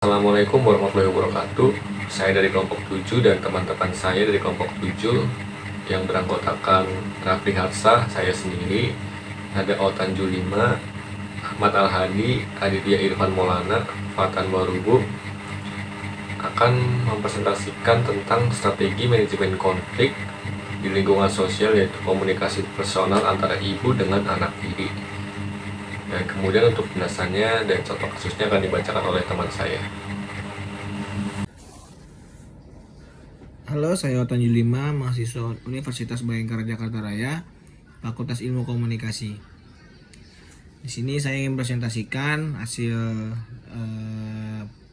Assalamualaikum warahmatullahi wabarakatuh. Saya dari kelompok 7 dan teman-teman saya dari kelompok 7 yang beranggotakan Rafli Harsa, saya sendiri, ada Otan Julima, Ahmad Al-Hadi, Aditya Irfan Maulana, Fatan Warubu akan mempresentasikan tentang strategi manajemen konflik di lingkungan sosial, yaitu komunikasi personal antara ibu dengan anak tiri. Dan kemudian untuk penjelasannya dan contoh kasusnya akan dibacakan oleh teman saya. Halo, saya Otan Julima, mahasiswa Universitas Bhayangkara Jakarta Raya, Fakultas Ilmu Komunikasi. Di sini saya ingin presentasikan hasil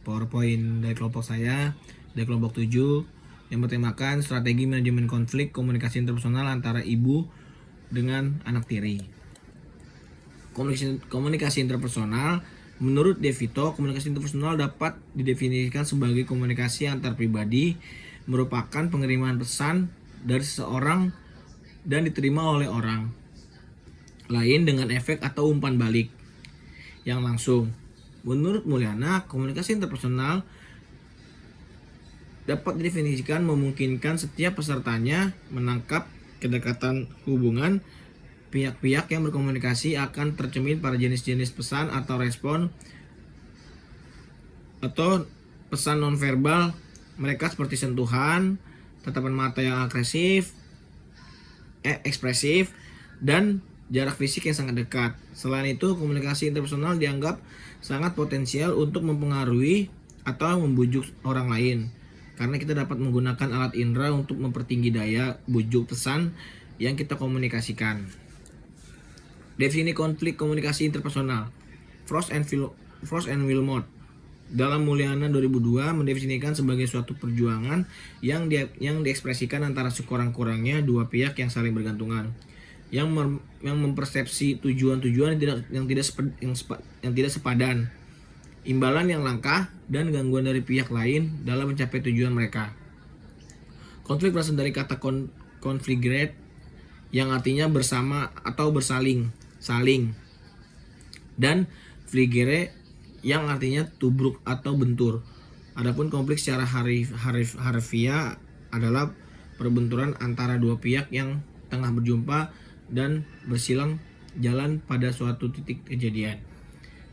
PowerPoint dari kelompok saya, dari kelompok 7, yang bertemakan strategi manajemen konflik komunikasi interpersonal antara ibu dengan anak tiri. Komunikasi interpersonal, menurut De Vito, komunikasi interpersonal dapat didefinisikan sebagai komunikasi antar pribadi, merupakan pengiriman pesan dari seseorang dan diterima oleh orang lain dengan efek atau umpan balik yang langsung. Menurut Mulyana, komunikasi interpersonal dapat didefinisikan memungkinkan setiap pesertanya menangkap kedekatan hubungan. Pihak-pihak yang berkomunikasi akan tercermin pada jenis-jenis pesan atau respon atau pesan nonverbal mereka, seperti sentuhan, tatapan mata yang agresif, ekspresif, dan jarak fisik yang sangat dekat. Selain itu, komunikasi interpersonal dianggap sangat potensial untuk mempengaruhi atau membujuk orang lain, karena kita dapat menggunakan alat indera untuk mempertinggi daya bujuk pesan yang kita komunikasikan. Definisi konflik komunikasi interpersonal. Frost and Wilmot dalam Mulyana 2002 mendefinisikan sebagai suatu perjuangan yang diekspresikan antara sekurang-kurangnya dua pihak yang saling bergantungan, yang mempersepsi tujuan-tujuan yang tidak sepadan, imbalan yang langka, dan gangguan dari pihak lain dalam mencapai tujuan mereka. Konflik berasal dari kata confligrate yang artinya bersama atau saling, dan fligere yang artinya tubruk atau bentur. Adapun konflik secara harfiah adalah perbenturan antara dua pihak yang tengah berjumpa dan bersilang jalan pada suatu titik kejadian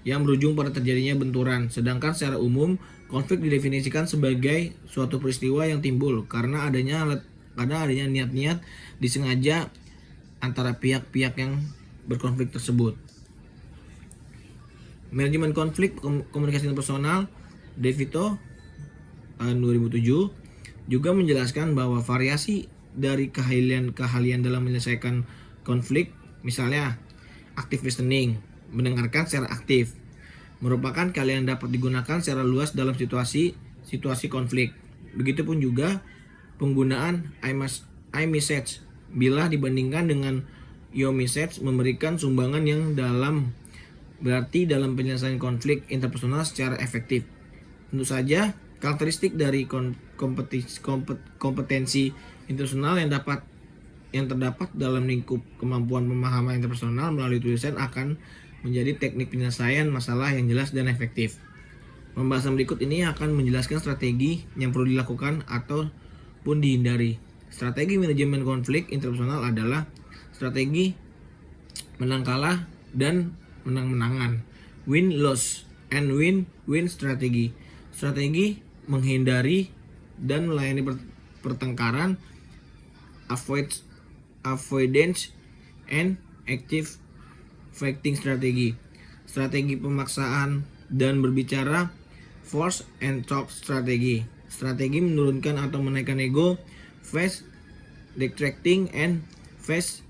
yang berujung pada terjadinya benturan. Sedangkan secara umum, konflik didefinisikan sebagai suatu peristiwa yang timbul karena adanya niat-niat disengaja antara pihak-pihak yang berkonflik tersebut. Manajemen konflik komunikasi interpersonal, De Vito tahun 2007 juga menjelaskan bahwa variasi dari keahlian dalam menyelesaikan konflik, misalnya active listening, mendengarkan secara aktif, merupakan keahlian dapat digunakan secara luas dalam situasi konflik. Begitupun juga penggunaan iMessage bila dibandingkan dengan iMessage memberikan sumbangan yang berarti dalam penyelesaian konflik interpersonal secara efektif. Tentu saja, karakteristik dari kompetensi interpersonal yang terdapat dalam lingkup kemampuan pemahaman interpersonal melalui tulisan akan menjadi teknik penyelesaian masalah yang jelas dan efektif. Pembahasan berikut ini akan menjelaskan strategi yang perlu dilakukan ataupun dihindari. Strategi manajemen konflik interpersonal adalah strategi menang kalah dan menang-menangan, win-loss, and win-win strategi. Strategi menghindari dan melayani pertengkaran, avoidance, and active fighting strategi. Strategi pemaksaan dan berbicara, force and talk strategi. Strategi menurunkan atau menaikkan ego, fast detracting and fast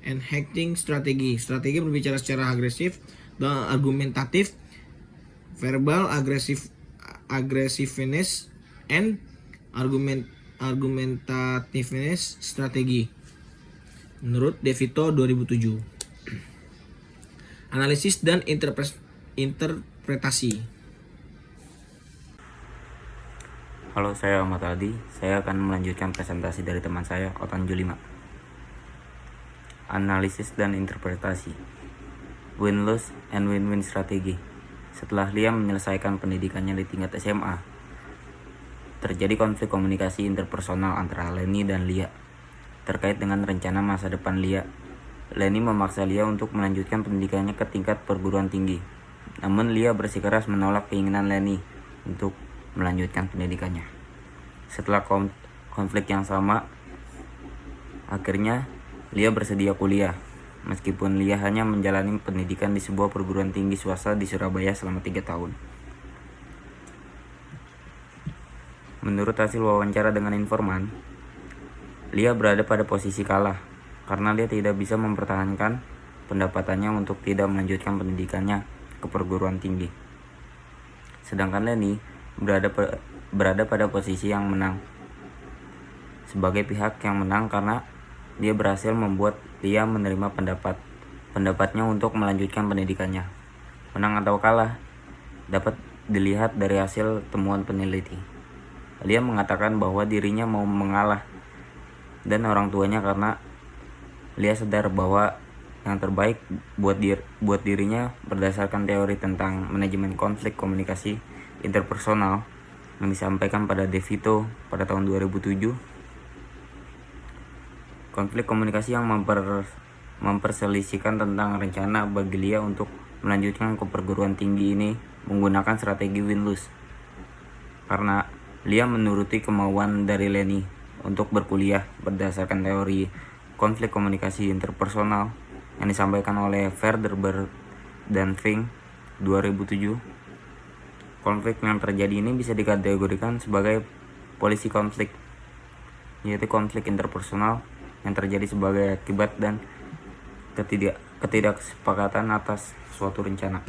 enhancing strategi. Strategi berbicara secara agresif dan argumentatif, verbal aggressiveness and argumentativeness strategi. Menurut De Vito 2007. Analisis dan interpretasi. Halo, saya Ahmad Aldi. Saya akan melanjutkan presentasi dari teman saya, Otan Julima. Analisis dan interpretasi. Win-loss and win-win strategi. Setelah Lia menyelesaikan pendidikannya di tingkat SMA, terjadi konflik komunikasi interpersonal antara Leni dan Lia terkait dengan rencana masa depan Lia. Leni memaksa Lia untuk melanjutkan pendidikannya ke tingkat perguruan tinggi. Namun Lia bersikeras menolak keinginan Leni untuk melanjutkan pendidikannya. Setelah konflik yang sama, akhirnya Lia bersedia kuliah. Meskipun Lia hanya menjalani pendidikan di sebuah perguruan tinggi swasta di Surabaya selama 3 tahun. Menurut hasil wawancara dengan informan, Lia berada pada posisi kalah karena Lia tidak bisa mempertahankan pendapatannya untuk tidak melanjutkan pendidikannya ke perguruan tinggi. Sedangkan Leni berada pada posisi yang menang, sebagai pihak yang menang karena dia berhasil membuat Lia menerima pendapatnya untuk melanjutkan pendidikannya. Menang atau kalah dapat dilihat dari hasil temuan peneliti. Lia mengatakan bahwa dirinya mau mengalah dan orang tuanya karena Lia sadar bahwa yang terbaik buat dirinya berdasarkan teori tentang manajemen konflik komunikasi interpersonal yang disampaikan pada DeVito pada tahun 2007. Konflik komunikasi yang memperselisihkan tentang rencana bagi Lia untuk melanjutkan ke perguruan tinggi ini menggunakan strategi win-lose. Karena Lia menuruti kemauan dari Leni untuk berkuliah berdasarkan teori konflik komunikasi interpersonal yang disampaikan oleh Verderber dan Fink 2007. Konflik yang terjadi ini bisa dikategorikan sebagai polisi konflik, yaitu konflik interpersonal yang terjadi sebagai akibat dan ketidaksepakatan atas suatu rencana.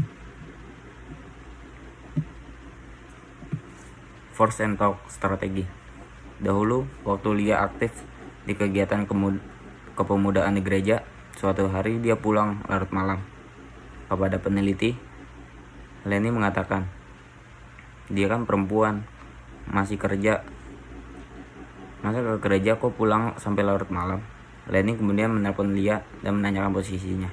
Force and talk strategi. Dahulu, waktu Lia aktif di kegiatan kepemudaan di gereja, suatu hari dia pulang larut malam. Kepada peneliti, Leni mengatakan, dia kan perempuan, masih kerja. Masa ke gereja kok pulang sampai larut malam? Leni kemudian menelpon Lia dan menanyakan posisinya.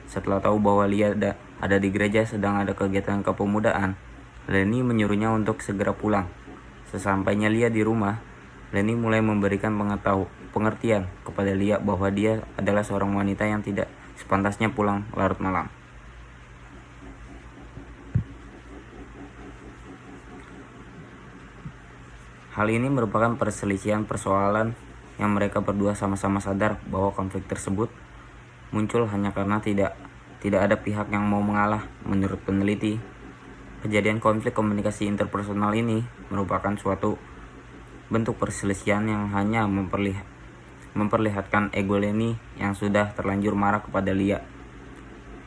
Setelah tahu bahwa Lia ada di gereja sedang ada kegiatan kepemudaan, Leni menyuruhnya untuk segera pulang. Sesampainya Lia di rumah, Leni mulai memberikan pengertian kepada Lia bahwa dia adalah seorang wanita yang tidak sepantasnya pulang larut malam. Hal ini merupakan perselisihan persoalan yang mereka berdua sama-sama sadar bahwa konflik tersebut muncul hanya karena tidak ada pihak yang mau mengalah. Menurut peneliti, kejadian konflik komunikasi interpersonal ini merupakan suatu bentuk perselisihan yang hanya memperlihatkan ego Leni yang sudah terlanjur marah kepada Lia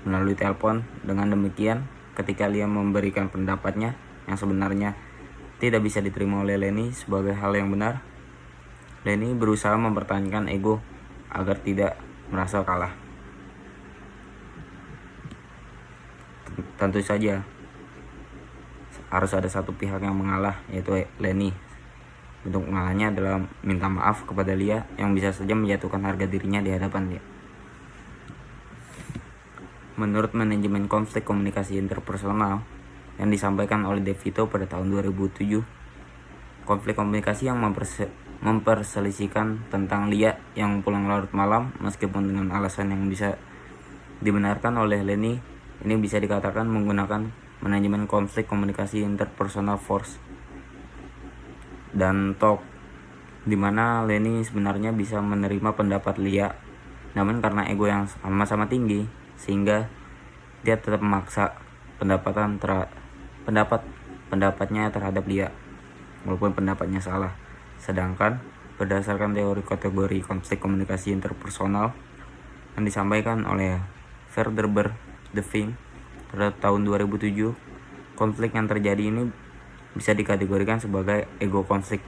melalui telepon. Dengan demikian, ketika Lia memberikan pendapatnya yang sebenarnya tidak bisa diterima oleh Leni sebagai hal yang benar, Leni berusaha mempertahankan ego agar tidak merasa kalah. Tentu saja harus ada satu pihak yang mengalah, yaitu Leni. Bentuk mengalahnya adalah minta maaf kepada Lia yang bisa saja menjatuhkan harga dirinya di hadapan Lia. Menurut manajemen konflik komunikasi interpersonal yang disampaikan oleh DeVito pada tahun 2007, konflik komunikasi yang memperselisihkan tentang Lia yang pulang larut malam meskipun dengan alasan yang bisa dibenarkan oleh Leni, ini bisa dikatakan menggunakan manajemen konflik komunikasi interpersonal force dan talk, di mana Leni sebenarnya bisa menerima pendapat Lia, namun karena ego yang sama-sama tinggi sehingga dia tetap memaksa pendapatnya terhadap Lia walaupun pendapatnya salah. Sedangkan berdasarkan teori kategori konflik komunikasi interpersonal yang disampaikan oleh Verderber de Fink pada tahun 2007, konflik yang terjadi ini bisa dikategorikan sebagai ego konflik,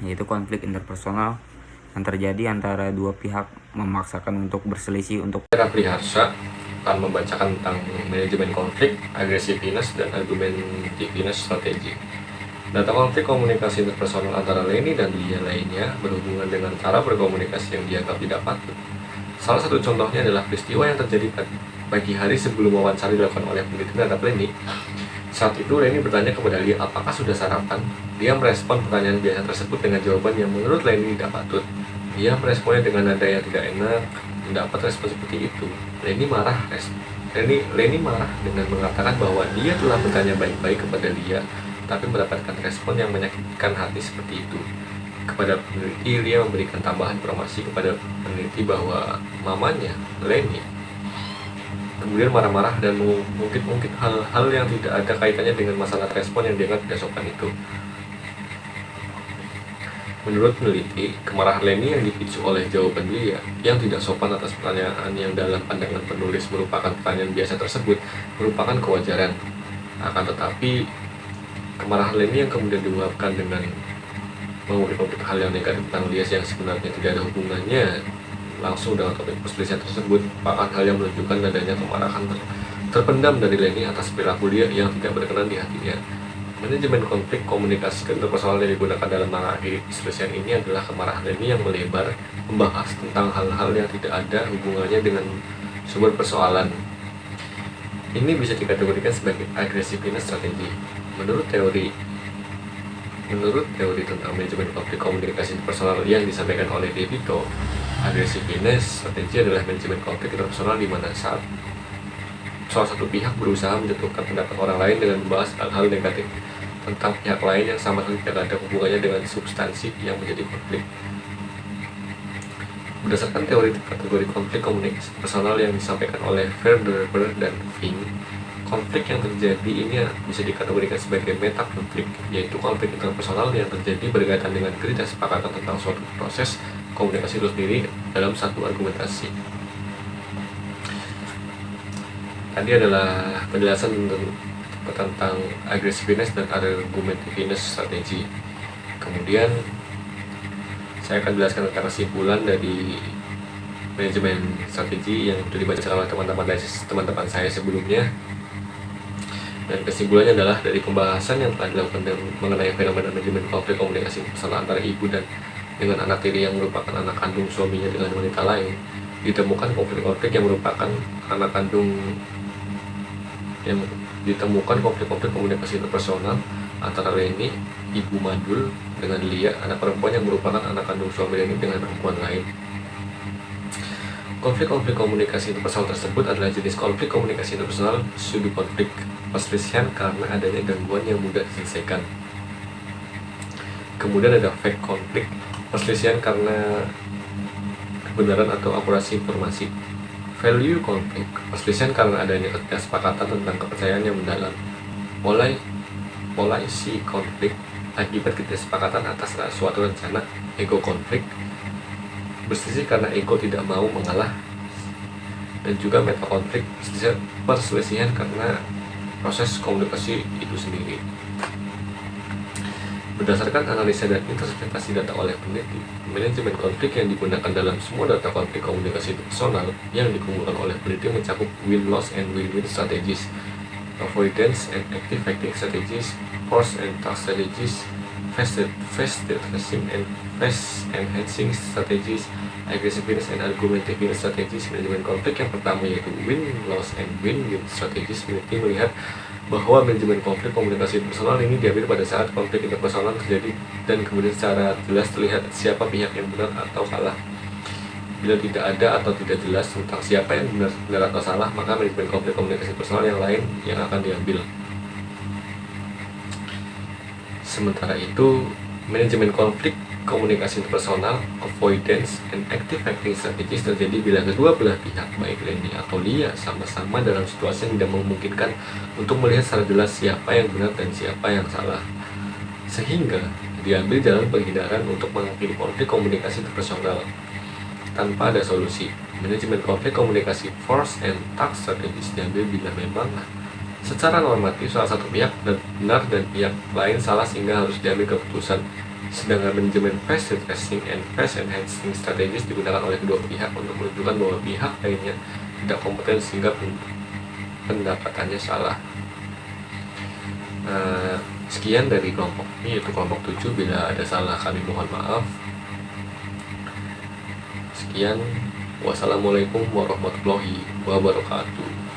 yaitu konflik interpersonal yang terjadi antara dua pihak memaksakan untuk berselisih untuk. Rafli Harsa akan membacakan tentang manajemen konflik, agresivitas, dan argumentativeness strategi. Data konflik komunikasi interpersonal antara Leni dan Lia lainnya berhubungan dengan cara berkomunikasi yang dianggap tidak patut. Salah satu contohnya adalah peristiwa yang terjadi pagi hari sebelum wawancara dilakukan oleh peneliti terhadap Leni. Saat itu Leni bertanya kepada Lia apakah sudah sarapan. Dia merespon pertanyaan biasa tersebut dengan jawaban yang menurut Leni tidak patut. Dia meresponnya dengan nada yang tidak enak. Mendapat respon seperti itu, Leni marah dengan mengatakan bahwa dia telah bertanya baik-baik kepada Lia, tapi mendapatkan respon yang menyakitkan hati seperti itu. Kepada peneliti, Lia memberikan tambahan informasi kepada peneliti bahwa mamanya, Leni, kemudian marah-marah dan mengungkit hal-hal yang tidak ada kaitannya dengan masalah respon yang dianggap tidak sopan itu. Menurut peneliti, kemarahan Leni yang dipicu oleh jawaban Lia yang tidak sopan atas pertanyaan yang dalam pandangan penulis merupakan pertanyaan biasa tersebut merupakan kewajaran. Akan tetapi, kemarahan Leni yang kemudian diluapkan dengan mengungkit hal yang negatif tentang Lia yang sebenarnya tidak ada hubungannya langsung dengan topik perselisihan tersebut merupakan hal yang menunjukkan adanya kemarahan terpendam dari Leni atas perilaku Lia yang tidak berkenan di hatinya. Manajemen konflik komunikasi interpersonal yang digunakan dalam mengakhiri perselisihan ini adalah kemarahan Leni yang melebar, membahas tentang hal-hal yang tidak ada hubungannya dengan sumber persoalan. Ini bisa dikategorikan sebagai aggressiveness strategi. Menurut teori tentang manajemen konflik komunikasi interpersonal yang disampaikan oleh DeVito, aggressiveness strategi adalah manajemen konflik interpersonal di mana salah satu pihak berusaha menjatuhkan pendapat orang lain dengan membahas hal-hal negatif tentang pihak lain yang sama sekali tidak ada hubungannya dengan substansi yang menjadi konflik. Berdasarkan teori kategori konflik komunikasi personal yang disampaikan oleh Verderber dan Fink, konflik yang terjadi ini bisa dikategorikan sebagai meta konflik, yaitu konflik interpersonal yang terjadi berkaitan dengan ketidaksepakat tentang suatu proses komunikasi itu sendiri dalam satu argumentasi. Tadi adalah penjelasan tentang aggressiveness dan argumentativeness strategi. Kemudian saya akan jelaskan tentang kesimpulan dari manajemen strategi yang sudah dibaca oleh teman-teman saya sebelumnya. Dan kesimpulannya adalah dari pembahasan yang telah dilakukan mengenai fenomena manajemen konflik komunikasi personal antara ibu dan dengan anak tiri yang merupakan anak kandung suaminya dengan wanita lain, ditemukan konflik-konflik yang merupakan anak kandung konflik komunikasi interpersonal antara Leni, ibu Madul, dengan Lia, anak perempuan yang merupakan anak kandung suami Leni dengan perempuan lain. Konflik-konflik komunikasi interpersonal tersebut adalah jenis konflik komunikasi interpersonal pseudo konflik perselisihan karena adanya gangguan yang mudah diselesaikan. Kemudian ada fake konflik perselisihan karena kebenaran atau akurasi informasi. Value konflik perselisihan karena adanya ketidaksepakat tentang kepercayaan yang mendalam. Polisi konflik akibat ketidaksepakat atas suatu rencana. Ego konflik berselisih karena ego tidak mau mengalah. Dan juga meta konflik perselisihan karena proses komunikasi itu sendiri. Berdasarkan analisa dan interpretasi data oleh peneliti, manajemen konflik yang digunakan dalam semua data konflik komunikasi interpersonal yang dikumpulkan oleh peneliti mencakup win-loss and win-win strategies, avoidance and activating strategies, force and task strategies, fast tracing and fast enhancing strategies, aggressiveness and argumentativeness strategies. Manajemen konflik yang pertama yaitu win-loss and win-win strategies. Peneliti melihat bahwa manajemen konflik komunikasi interpersonal ini diambil pada saat konflik interpersonal terjadi dan kemudian secara jelas terlihat siapa pihak yang benar atau salah. Bila tidak ada atau tidak jelas tentang siapa yang benar atau salah, maka manajemen konflik komunikasi interpersonal yang lain yang akan diambil. Sementara itu, manajemen konflik komunikasi interpersonal, avoidance, and activating strategies terjadi bila kedua belah pihak, baik Leni atau Lia, sama-sama dalam situasi yang tidak memungkinkan untuk melihat secara jelas siapa yang benar dan siapa yang salah. Sehingga diambil jalan penghindaran untuk mengakhiri konflik komunikasi interpersonal tanpa ada solusi. Manajemen konflik komunikasi force and task strategies diambil bila memang secara normatif salah satu pihak benar dan pihak lain salah sehingga harus diambil keputusan. Sedangkan manajemen fast tracing and fast enhancing strategies digunakan oleh kedua pihak untuk menunjukkan bahwa pihak lainnya tidak kompeten sehingga pendapatannya salah. Sekian dari kelompok ini, yaitu kelompok 7. Bila ada salah kami mohon maaf. Sekian, Wassalamualaikum warahmatullahi wabarakatuh.